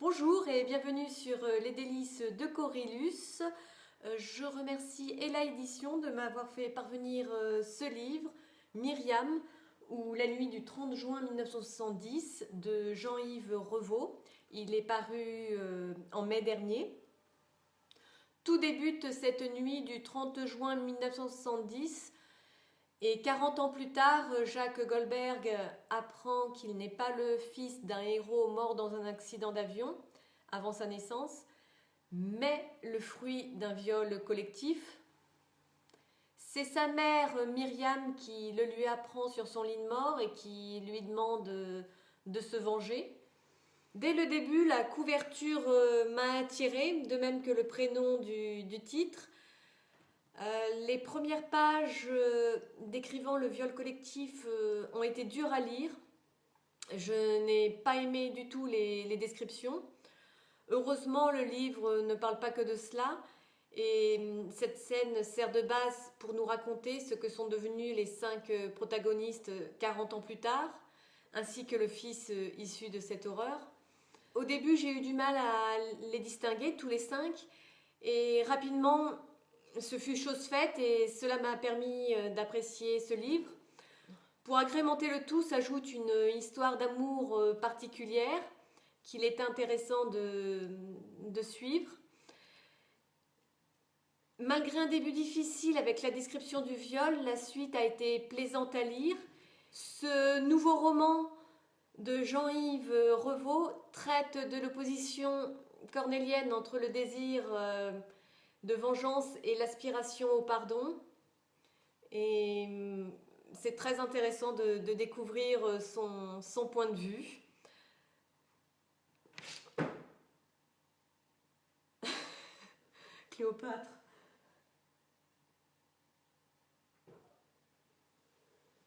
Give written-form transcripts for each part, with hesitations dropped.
Bonjour et bienvenue sur Les Délices de Corylus. Je remercie Ella Édition de m'avoir fait parvenir ce livre, Myriam, ou La nuit du 30 juin 1970 de Jean-Yves Revaux. Il est paru en mai dernier. Tout débute cette nuit du 30 juin 1970 et 40 ans plus tard, Jacques Goldberg apprend qu'il n'est pas le fils d'un héros mort dans un accident d'avion avant sa naissance, mais le fruit d'un viol collectif. C'est sa mère Myriam qui le lui apprend sur son lit de mort et qui lui demande de se venger. Dès le début, la couverture m'a attirée, de même que le prénom du titre. Les premières pages décrivant le viol collectif ont été dures à lire. Je n'ai pas aimé du tout les descriptions. Heureusement, le livre ne parle pas que de cela. Et cette scène sert de base pour nous raconter ce que sont devenus les 5 protagonistes 40 ans plus tard, ainsi que le fils issu de cette horreur. Au début, j'ai eu du mal à les distinguer, tous les 5, et rapidement, ce fut chose faite et cela m'a permis d'apprécier ce livre. Pour agrémenter le tout, s'ajoute une histoire d'amour particulière qu'il est intéressant de suivre. Malgré un début difficile avec la description du viol, la suite a été plaisante à lire. Ce nouveau roman de Jean-Yves Revaux traite de l'opposition cornélienne entre le désir de vengeance et l'aspiration au pardon. Et c'est très intéressant de découvrir son point de vue. Cléopâtre.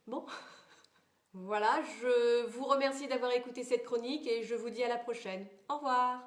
Bon, voilà, je vous remercie d'avoir écouté cette chronique et je vous dis à la prochaine. Au revoir.